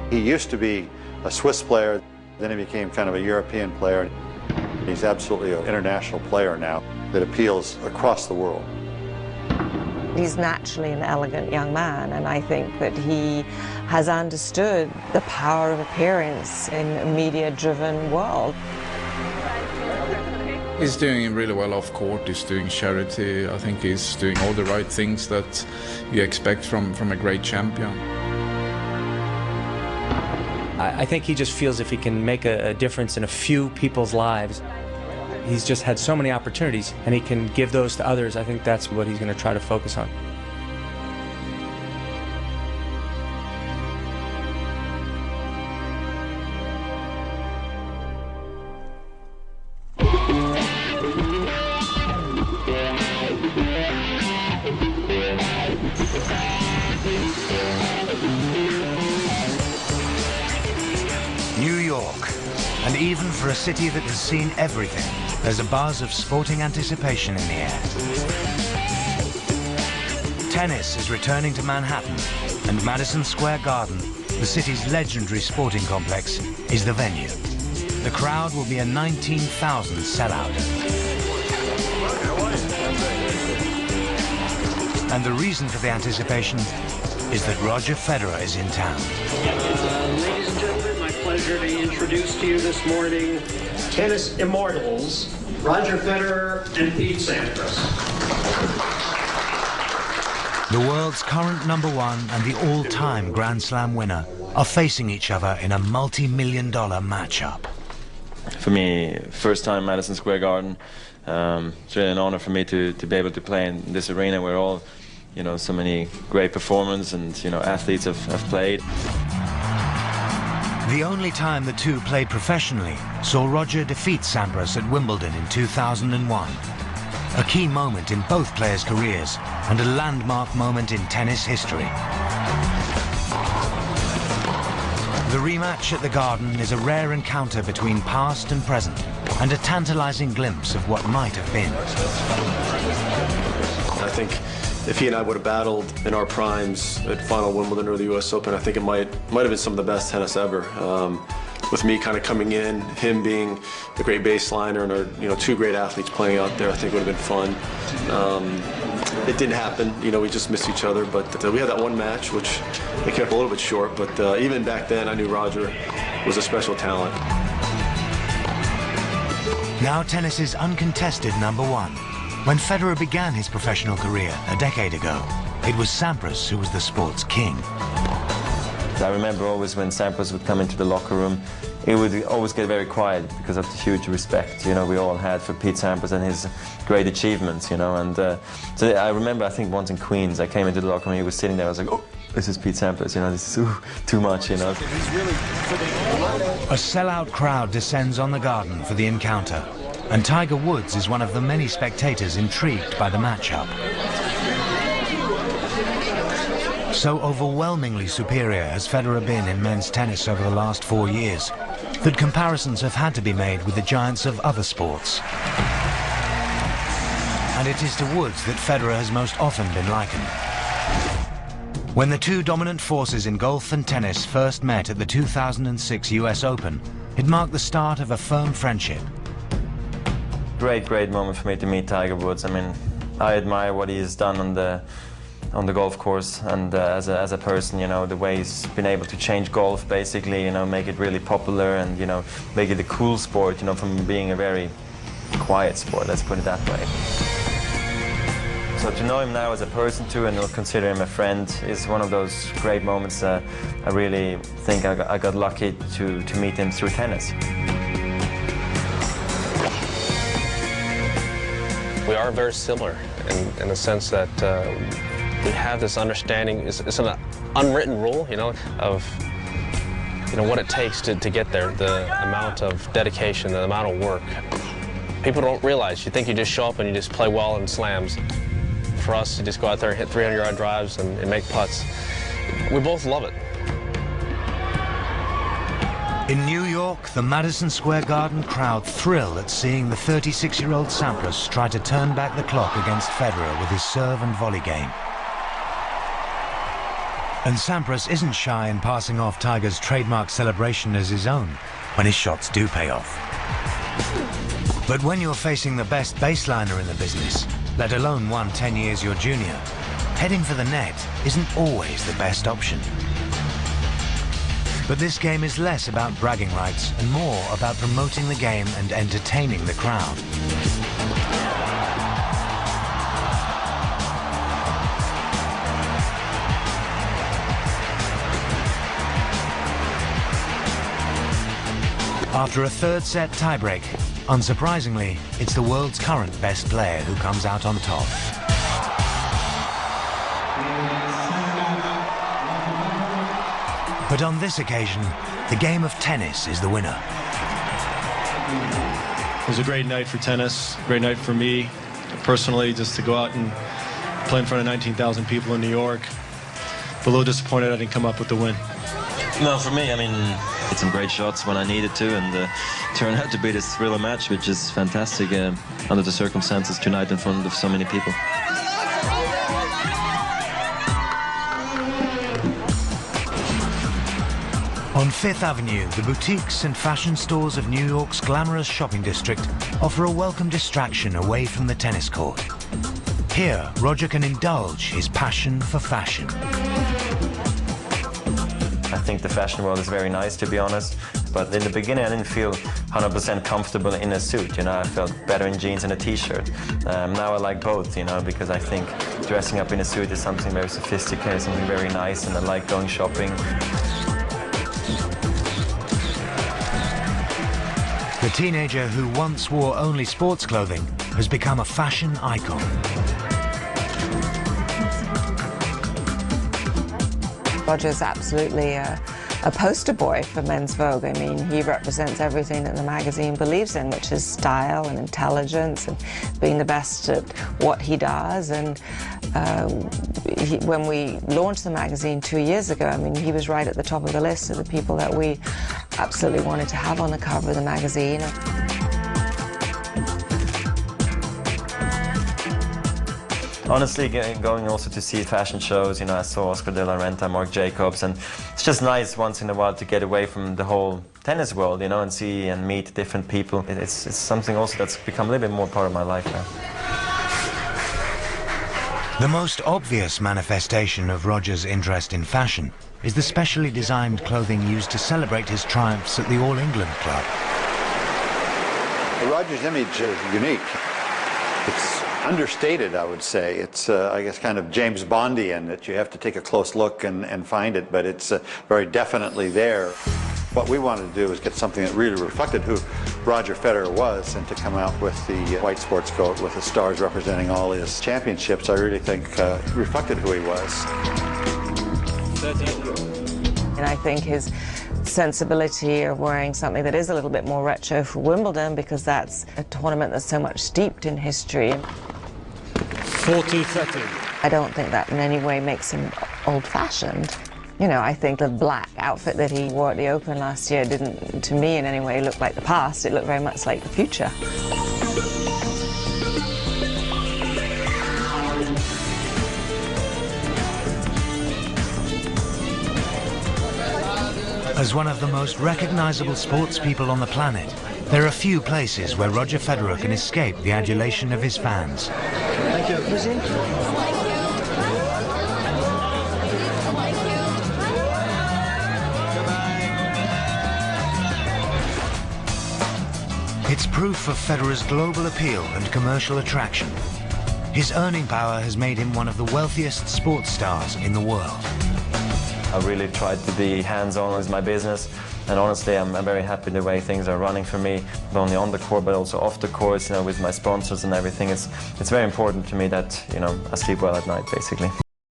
He used to be a Swiss player, then he became kind of a European player. He's absolutely an international player now that appeals across the world. He's naturally an elegant young man, and I think that he has understood the power of appearance in a media-driven world. He's doing really well off court. He's doing charity. I think he's doing all the right things that you expect from a great champion. I think he just feels if he can make a difference in a few people's lives. He's just had so many opportunities, and he can give those to others. I think that's what he's going to try to focus on. New York, and even for a city that has seen everything, there's a buzz of sporting anticipation in the air. Tennis is returning to Manhattan, and Madison Square Garden, the city's legendary sporting complex, is the venue. The crowd will be a 19,000 sellout. And the reason for the anticipation is that Roger Federer is in town. Ladies and gentlemen, my pleasure to introduce to you this morning tennis immortals, Roger Federer and Pete Sampras. The world's current #1 and the all-time Grand Slam winner are facing each other in a multi-million-dollar matchup. For me, first time Madison Square Garden. It's really an honor for me to be able to play in this arena where all, so many great performers and, athletes have played. The only time the two played professionally saw Roger defeat Sampras at Wimbledon in 2001. A key moment in both players' careers and a landmark moment in tennis history. The rematch at the Garden is a rare encounter between past and present, and a tantalizing glimpse of what might have been. I think if he and I would have battled in our primes at final Wimbledon or the US Open, I think it might have been some of the best tennis ever. With me kind of coming in, him being a great baseliner, and our two great athletes playing out there, I think it would have been fun. It didn't happen, we just missed each other, but we had that one match, which they kept a little bit short, but even back then I knew Roger was a special talent. Now tennis's uncontested #1. When Federer began his professional career a decade ago, it was Sampras who was the sport's king. I remember always when Sampras would come into the locker room, it would always get very quiet because of the huge respect, we all had for Pete Sampras and his great achievements, and so I remember, I think once in Queens, I came into the locker room, he was sitting there, I was like, oh, this is Pete Sampras, this is too much, A sellout crowd descends on the Garden for the encounter, and Tiger Woods is one of the many spectators intrigued by the matchup. So overwhelmingly superior has Federer been in men's tennis over the last 4 years that comparisons have had to be made with the giants of other sports. And it is to Woods that Federer has most often been likened. When the two dominant forces in golf and tennis first met at the 2006 US Open, it marked the start of a firm friendship. Great moment for me to meet Tiger Woods. I admire what he has done on the golf course, and as a person, the way he's been able to change golf, basically, make it really popular and, make it a cool sport, from being a very quiet sport, let's put it that way. So to know him now as a person too, and consider him a friend, is one of those great moments. I really think I got lucky to meet him through tennis. We are very similar in the sense that we have this understanding, it's an unwritten rule, of what it takes to get there, the amount of dedication, the amount of work. People don't realize, you think you just show up and you just play well in slams. For us, you just go out there and hit 300-yard drives and make putts. We both love it. In New York, the Madison Square Garden crowd thrill at seeing the 36-year-old Sampras try to turn back the clock against Federer with his serve and volley game. And Sampras isn't shy in passing off Tiger's trademark celebration as his own when his shots do pay off. But when you're facing the best baseliner in the business, let alone one 10 years your junior, heading for the net isn't always the best option. But this game is less about bragging rights and more about promoting the game and entertaining the crowd. After a third set tiebreak, unsurprisingly, it's the world's current best player who comes out on top. But on this occasion, the game of tennis is the winner. It was a great night for tennis, great night for me personally, just to go out and play in front of 19,000 people in New York. But a little disappointed I didn't come up with the win. No, for me, I mean, hit some great shots when I needed to, and turned out to be this thriller match, which is fantastic under the circumstances tonight in front of so many people. On Fifth Avenue, the boutiques and fashion stores of New York's glamorous shopping district offer a welcome distraction away from the tennis court. Here, Roger can indulge his passion for fashion. I think the fashion world is very nice, to be honest. But in the beginning, I didn't feel 100% comfortable in a suit. You know, I felt better in jeans and a t-shirt. Now I like both, you know, because I think dressing up in a suit is something very sophisticated, something very nice, and I like going shopping. The teenager who once wore only sports clothing has become a fashion icon. Roger's absolutely a poster boy for Men's Vogue. I mean, he represents everything that the magazine believes in, which is style and intelligence and being the best at what he does. And when we launched the magazine 2 years ago, I mean, he was right at the top of the list of the people that we absolutely wanted to have on the cover of the magazine. Honestly, going also to see fashion shows, you know, I saw Oscar de la Renta, Marc Jacobs, and it's just nice once in a while to get away from the whole tennis world, you know, and see and meet different people. It's something also that's become a little bit more part of my life now. The most obvious manifestation of Roger's interest in fashion is the specially designed clothing used to celebrate his triumphs at the All England Club. Roger's image is unique. It's understated, I would say. It's, I guess, kind of James Bondian, that you have to take a close look and find it, but it's very definitely there. What we wanted to do was get something that really reflected who Roger Federer was, and to come out with the white sports coat with the stars representing all his championships, I really think reflected who he was. And I think his sensibility of wearing something that is a little bit more retro for Wimbledon, because that's a tournament that's so much steeped in history. 40-30. I don't think that in any way makes him old-fashioned. You know, I think the black outfit that he wore at the Open last year didn't, to me in any way, look like the past. It looked very much like the future. As one of the most recognizable sports people on the planet, there are few places where Roger Federer can escape the adulation of his fans. Thank you. It's proof of Federer's global appeal and commercial attraction. His earning power has made him one of the wealthiest sports stars in the world. I really tried to be hands-on with my business, and honestly, I'm very happy the way things are running for me, not only on the court but also off the court, you know, with my sponsors and everything. It's very important to me that, you know, I sleep well at night, basically.